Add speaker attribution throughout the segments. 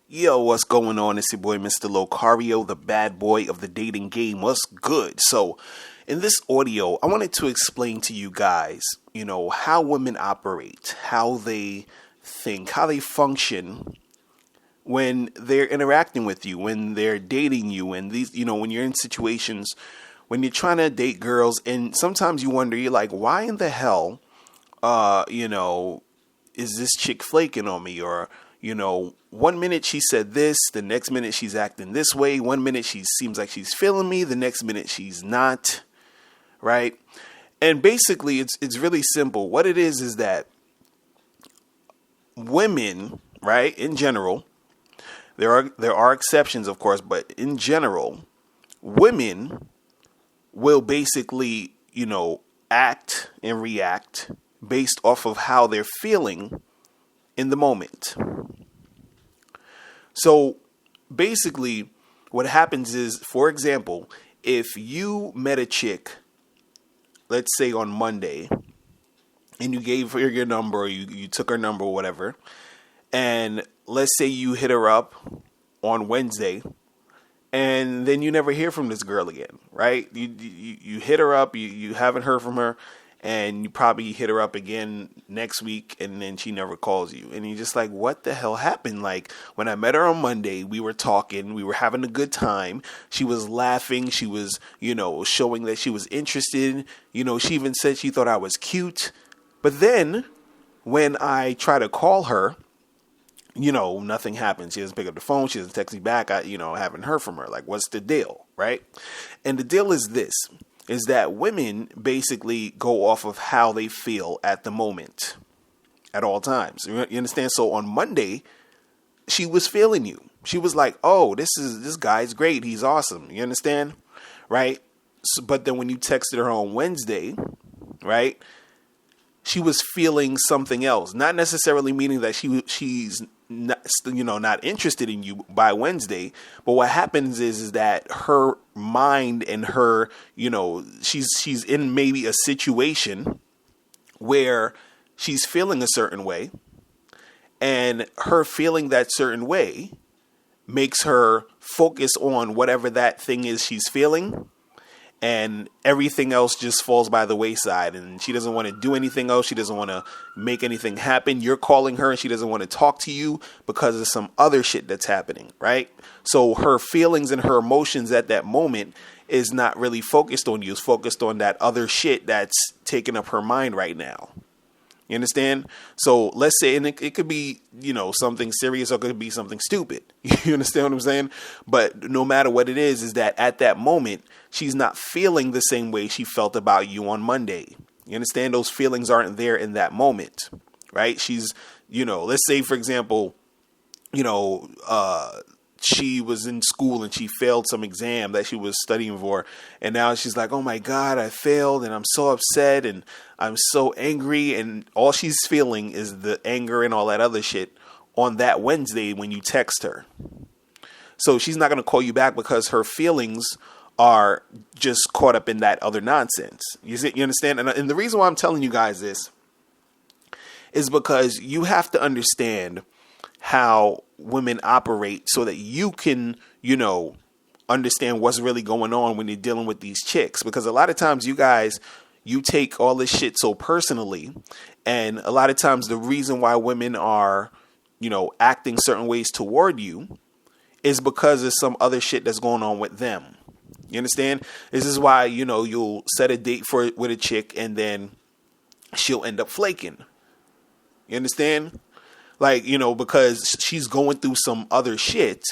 Speaker 1: Yo, what's going on? It's your boy, Mr. Locario, the bad boy of the dating game. What's good? So, in this audio, I wanted to explain to you guys, how women operate, how they think, how they function when they're interacting with you, when they're dating you, and these, when you're in situations, when you're trying to date girls, and sometimes you wonder, you're like, why in the hell, is this chick flaking on me? Or, 1 minute she said this, the next minute she's acting this way. 1 minute she seems like she's feeling me, the next minute she's not, right? And basically, it's really simple. What it is that women, right, in general, there are exceptions, of course, but in general, women will basically, act and react based off of how they're feeling in the moment. So basically what happens is, for example, if you met a chick, let's say on Monday, and you gave her your number, or you took her number or whatever, and let's say you hit her up on Wednesday, and then you never hear from this girl again, right? You hit her up, you haven't heard from her, and you probably hit her up again next week, and then she never calls you. And you're just like, what the hell happened? Like, when I met her on Monday, we were talking, we were having a good time. She was laughing. She was, showing that she was interested. She even said she thought I was cute. But then when I try to call her, nothing happens. She doesn't pick up the phone. She doesn't text me back. I haven't heard from her. Like, what's the deal? Right? And the deal is this. Is that women basically go off of how they feel at the moment, at all times. You understand? So on Monday, she was feeling you. She was like, oh, this guy's great. He's awesome. You understand? Right? So, but then when you texted her on Wednesday, right, she was feeling something else. Not necessarily meaning that she's not interested in you by Wednesday. But what happens is that her mind and her, she's in maybe a situation where she's feeling a certain way, and her feeling that certain way makes her focus on whatever that thing is she's feeling. And everything else just falls by the wayside, and she doesn't want to do anything else. She doesn't want to make anything happen. You're calling her and she doesn't want to talk to you because of some other shit that's happening, right? So her feelings and her emotions at that moment is not really focused on you. It's focused on that other shit that's taking up her mind right now. You understand? So let's say, and it could be, something serious, or it could be something stupid. You understand what I'm saying? But no matter what it is that at that moment, she's not feeling the same way she felt about you on Monday. You understand? Those feelings aren't there in that moment, right? She's, let's say, for example, she was in school and she failed some exam that she was studying for. And now she's like, oh my God, I failed and I'm so upset and I'm so angry. And all she's feeling is the anger and all that other shit on that Wednesday when you text her. So she's not going to call you back because her feelings are just caught up in that other nonsense. You understand? And the reason why I'm telling you guys this is because you have to understand how women operate so that you can, understand what's really going on when you're dealing with these chicks. Because a lot of times you take all this shit so personally. And a lot of times the reason why women are, acting certain ways toward you is because of some other shit that's going on with them. You understand? This is why, you'll set a date with a chick and then she'll end up flaking. You understand? Like, because she's going through some other shit,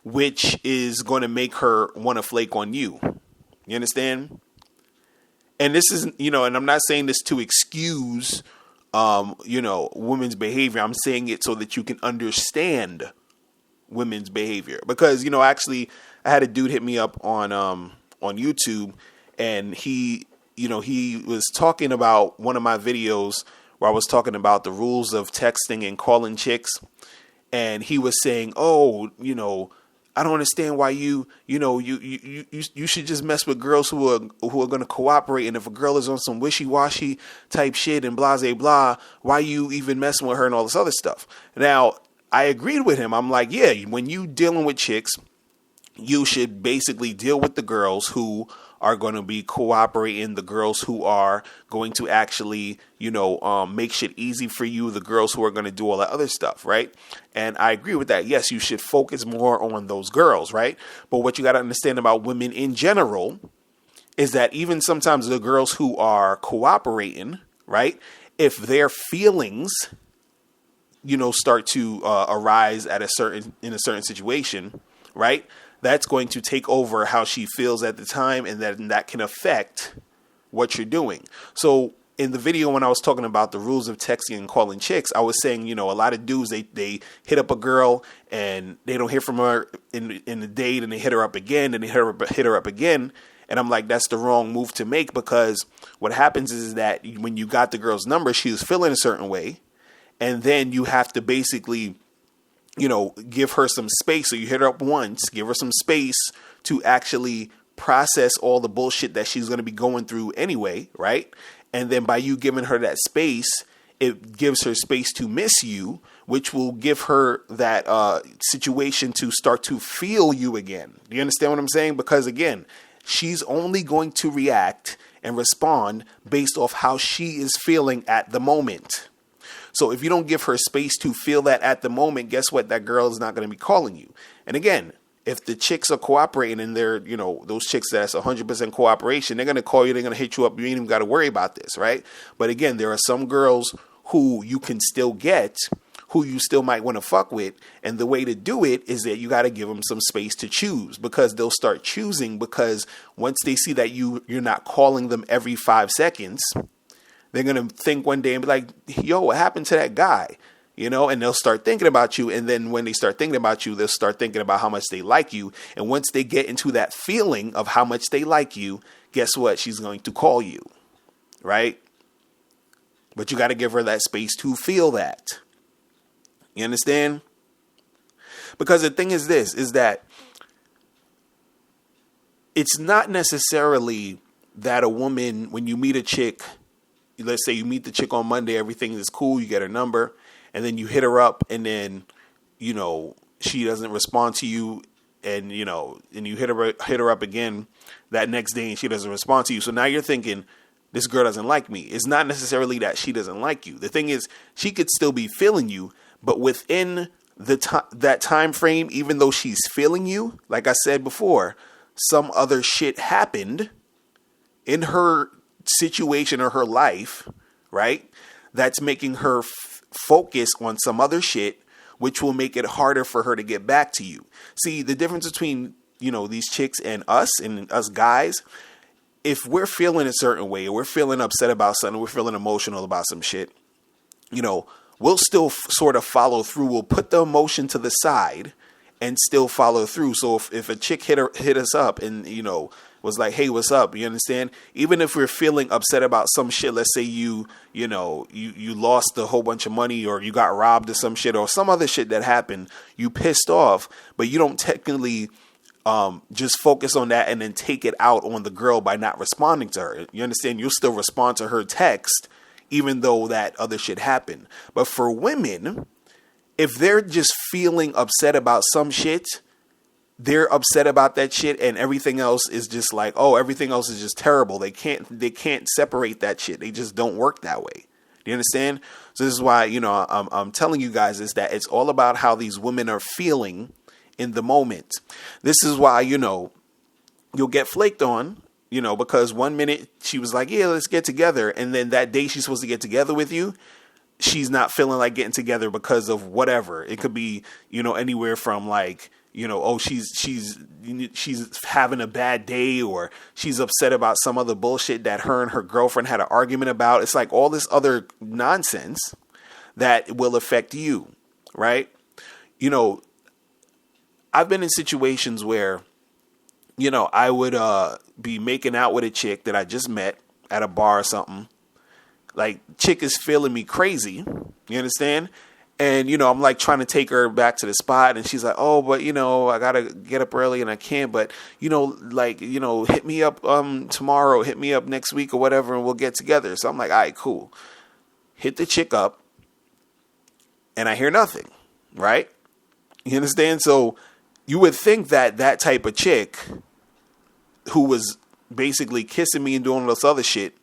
Speaker 1: which is going to make her want to flake on you. You understand? And this isn't, and I'm not saying this to excuse, women's behavior. I'm saying it so that you can understand women's behavior. Because, actually, I had a dude hit me up on YouTube, and he was talking about one of my videos where I was talking about the rules of texting and calling chicks. And he was saying, oh, I don't understand why you should just mess with girls who are going to cooperate. And if a girl is on some wishy-washy type shit and blah, blah, blah, why you even messing with her and all this other stuff? Now, I agreed with him. I'm like, yeah, when you dealing with chicks, you should basically deal with the girls who are going to be cooperating, the girls who are going to actually, make shit easy for you, the girls who are going to do all that other stuff, right? And I agree with that. Yes, you should focus more on those girls, right? But what you got to understand about women in general is that even sometimes the girls who are cooperating, right, if their feelings, start to arise in a certain situation, right, that's going to take over how she feels at the time, and that can affect what you're doing. So in the video, when I was talking about the rules of texting and calling chicks, I was saying, a lot of dudes, they hit up a girl and they don't hear from her in the day, and they hit her up again, and they hit her up again. And I'm like, that's the wrong move to make, because what happens is that when you got the girl's number, she was feeling a certain way. And then you have to basically, give her some space. So you hit her up once, give her some space to actually process all the bullshit that she's going to be going through anyway, right? And then by you giving her that space, it gives her space to miss you, which will give her that situation to start to feel you again. Do you understand what I'm saying? Because again, she's only going to react and respond based off how she is feeling at the moment. So if you don't give her space to feel that at the moment, guess what? That girl is not going to be calling you. And again, if the chicks are cooperating and they're, those chicks that's 100% cooperation, they're going to call you, they're going to hit you up. You ain't even got to worry about this, right? But again, there are some girls who you can still get, who you still might want to fuck with. And the way to do it is that you got to give them some space to choose, because they'll start choosing, because once they see that you're not calling them every 5 seconds, they're going to think one day and be like, yo, what happened to that guy? And they'll start thinking about you. And then when they start thinking about you, they'll start thinking about how much they like you. And once they get into that feeling of how much they like you, guess what? She's going to call you, right? But you got to give her that space to feel that. You understand? Because the thing is this, is that it's not necessarily that a woman, when you meet a chick, let's say you meet the chick on Monday, everything is cool, you get her number, and then you hit her up, and then, she doesn't respond to you, and, and you hit her up again that next day, and she doesn't respond to you. So now you're thinking, this girl doesn't like me. It's not necessarily that she doesn't like you. The thing is, she could still be feeling you, but within that time frame, even though she's feeling you, like I said before, some other shit happened in her situation or her life, right? That's making her focus on some other shit, which will make it harder for her to get back to you. See, the difference between, these chicks and us guys, if we're feeling a certain way, or we're feeling upset about something, we're feeling emotional about some shit, we'll still sort of follow through. We'll put the emotion to the side and still follow through. So if a chick hit us up and, was like, hey, what's up? You understand? Even if we're feeling upset about some shit, let's say you lost a whole bunch of money, or you got robbed or some shit, or some other shit that happened, you pissed off, but you don't technically just focus on that and then take it out on the girl by not responding to her. You understand? You'll still respond to her text, even though that other shit happened. But for women, if they're just feeling upset about some shit, they're upset about that shit, and everything else is just like, oh, everything else is just terrible. They can't separate that shit. They just don't work that way. Do you understand? So this is why, I'm telling you guys is that it's all about how these women are feeling in the moment. This is why, you'll get flaked on, because one minute she was like, yeah, let's get together. And then that day she's supposed to get together with you, she's not feeling like getting together because of whatever. It could be, anywhere from like, oh, she's having a bad day, or she's upset about some other bullshit that her and her girlfriend had an argument about. It's like all this other nonsense that will affect you, right? I've been in situations where, I would be making out with a chick that I just met at a bar or something. Like, chick is feeling me crazy. You understand? And, I'm like trying to take her back to the spot, and she's like, oh, but, I got to get up early and I can't, but, hit me up tomorrow, hit me up next week or whatever, and we'll get together. So I'm like, all right, cool. Hit the chick up, and I hear nothing. right? You understand? So you would think that that type of chick who was basically kissing me and doing all this other shit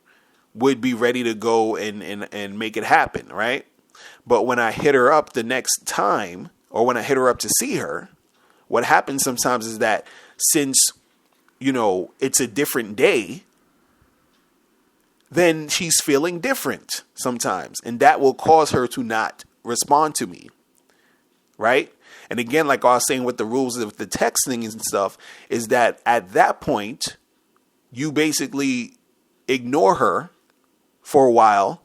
Speaker 1: would be ready to go and make it happen, right? But when I hit her up the next time, or when I hit her up to see her, what happens sometimes is that since, it's a different day, then she's feeling different sometimes. And that will cause her to not respond to me, right? And again, like I was saying with the rules of the texting and stuff, is that at that point, you basically ignore her for a while.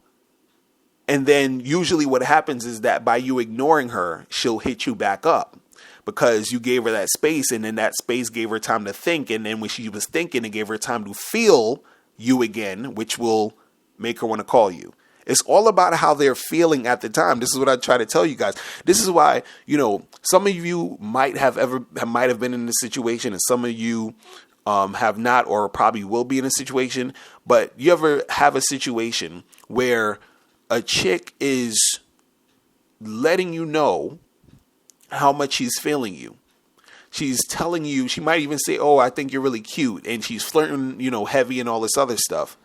Speaker 1: And then usually what happens is that by you ignoring her, she'll hit you back up because you gave her that space, and then that space gave her time to think. And then when she was thinking, it gave her time to feel you again, which will make her want to call you. It's all about how they're feeling at the time. This is what I try to tell you guys. This is why, some of you might have been in this situation, and some of you have not, or probably will be in a situation. But you ever have a situation where a chick is letting you know how much she's feeling you? She's telling you, she might even say, "Oh, I think you're really cute," and she's flirting, heavy and all this other stuff.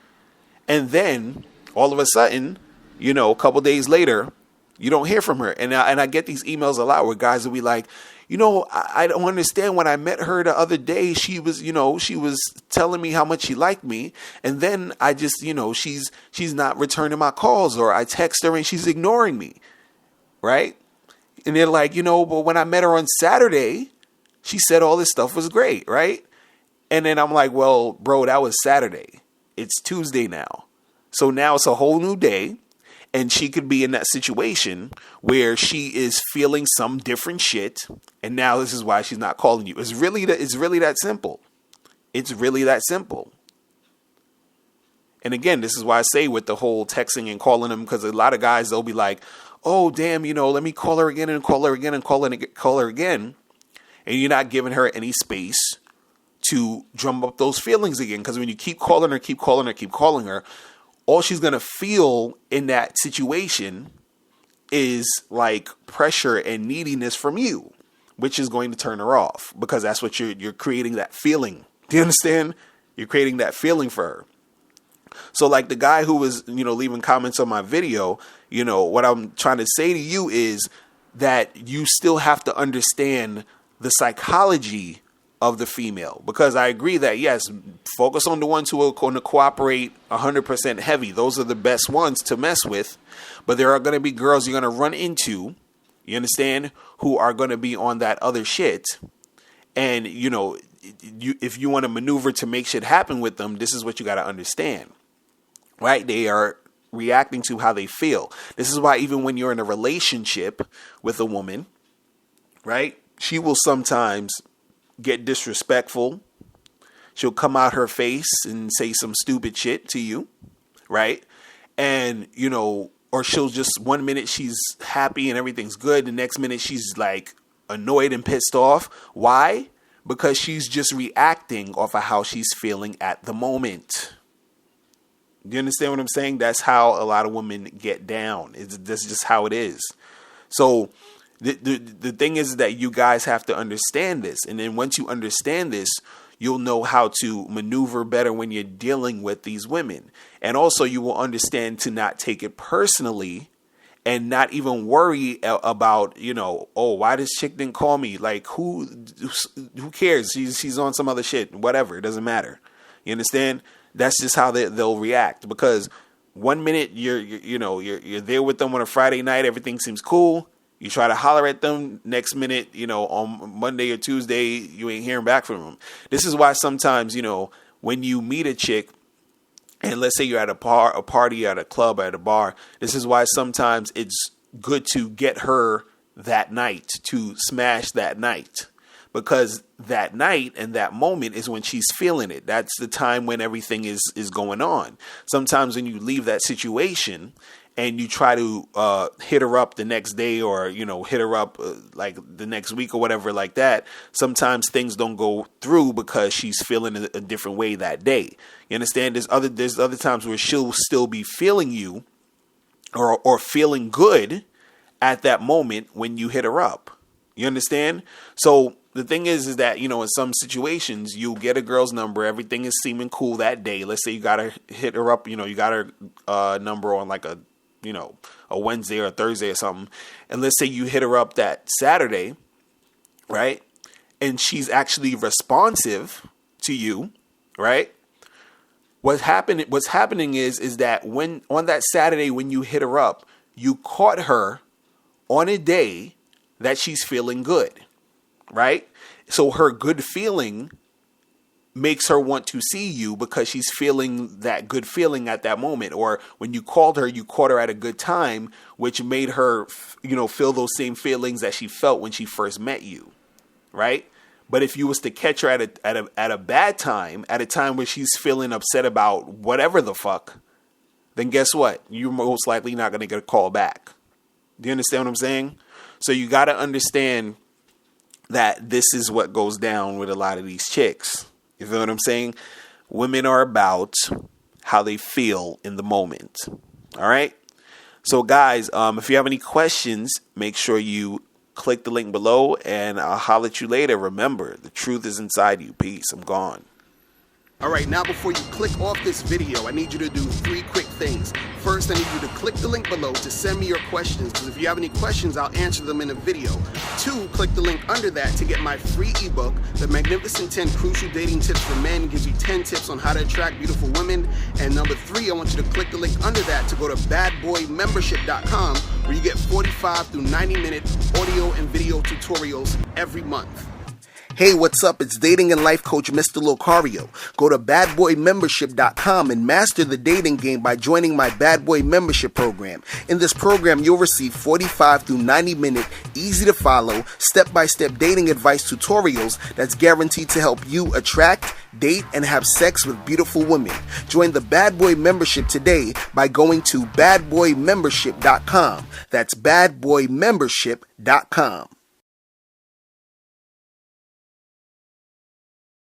Speaker 1: And then all of a sudden, a couple days later, you don't hear from her. And I get these emails a lot where guys will be like, I don't understand. When I met her the other day, she was telling me how much she liked me. And then I just, she's not returning my calls, or I text her and she's ignoring me. Right. And they're like, but when I met her on Saturday, she said all this stuff was great. Right. And then I'm like, well, bro, that was Saturday. It's Tuesday now. So now it's a whole new day, and she could be in that situation where she is feeling some different shit, and now this is why she's not calling you. It's really that simple. It's really that simple. And again, this is why I say with the whole texting and calling them, because a lot of guys, they'll be like, "Oh, damn, let me call her again and call her again and call her again," and you're not giving her any space to drum up those feelings again. Because when you keep calling her, all she's going to feel in that situation is like pressure and neediness from you, which is going to turn her off, because that's what you're creating, that feeling. Do you understand? You're creating that feeling for her. So like the guy who was, leaving comments on my video, what I'm trying to say to you is that you still have to understand the psychology of the female, because I agree that, yes, focus on the ones who are going to cooperate 100% heavy. Those are the best ones to mess with. But there are going to be girls you're going to run into, you understand, who are going to be on that other shit. And, if you want to maneuver to make shit happen with them, this is what you got to understand, right? They are reacting to how they feel. This is why even when you're in a relationship with a woman, right, she will sometimes get disrespectful. She'll come out her face and say some stupid shit to you, right? And, or she'll just, one minute she's happy and everything's good. The next minute she's like annoyed and pissed off. Why? Because she's just reacting off of how she's feeling at the moment. Do you understand what I'm saying? That's how a lot of women get down. That's just how it is. So the thing is that you guys have to understand this. And then once you understand this, you'll know how to maneuver better when you're dealing with these women. And also you will understand to not take it personally and not even worry about, oh, why this chick didn't call me? Like, who cares? She's on some other shit, whatever. It doesn't matter. You understand? That's just how they'll react, because one minute you're there with them on a Friday night. Everything seems cool. You try to holler at them. Next minute, on Monday or Tuesday, you ain't hearing back from them. This is why sometimes, when you meet a chick, and let's say you're at a party, at a club, at a bar, this is why sometimes it's good to get her that night, to smash that night. Because that night and that moment is when she's feeling it. That's the time when everything is going on. Sometimes when you leave that situation and you try to hit her up the next day, or, hit her up like the next week or whatever like that, sometimes things don't go through because she's feeling a different way that day. You understand? There's other times where she'll still be feeling you or feeling good at that moment when you hit her up. You understand? So the thing is that, in some situations, you get a girl's number, everything is seeming cool that day. Let's say you got to hit her up, you got her number on like a Wednesday or a Thursday or something. And let's say you hit her up that Saturday, right? And she's actually responsive to you, right? What's happening is that when on that Saturday when you hit her up, you caught her on a day that she's feeling good, right? So her good feeling makes her want to see you because she's feeling that good feeling at that moment. Or when you called her, you caught her at a good time, which made her, feel those same feelings that she felt when she first met you, right? But if you was to catch her at a bad time, at a time where she's feeling upset about whatever the fuck, then guess what? You're most likely not going to get a call back. Do you understand what I'm saying? So you got to understand that this is what goes down with a lot of these chicks. You feel what I'm saying? Women are about how they feel in the moment. All right? So guys, if you have any questions, make sure you click the link below and I'll holler at you later. Remember, the truth is inside you. Peace. I'm gone.
Speaker 2: All right, now before you click off this video, I need you to do 3 quick things. First, I need you to click the link below to send me your questions, because if you have any questions, I'll answer them in a video. 2, click the link under that to get my free ebook, The Magnificent 10 Crucial Dating Tips for Men. Gives you 10 tips on how to attract beautiful women. And number 3, I want you to click the link under that to go to badboymembership.com, where you get 45 through 90-minute audio and video tutorials every month. Hey, what's up? It's dating and life coach Mr. Locario. Go to badboymembership.com and master the dating game by joining my Bad Boy Membership program. In this program, you'll receive 45 through 90-minute, easy-to-follow, step-by-step dating advice tutorials that's guaranteed to help you attract, date, and have sex with beautiful women. Join the Bad Boy Membership today by going to badboymembership.com. That's badboymembership.com.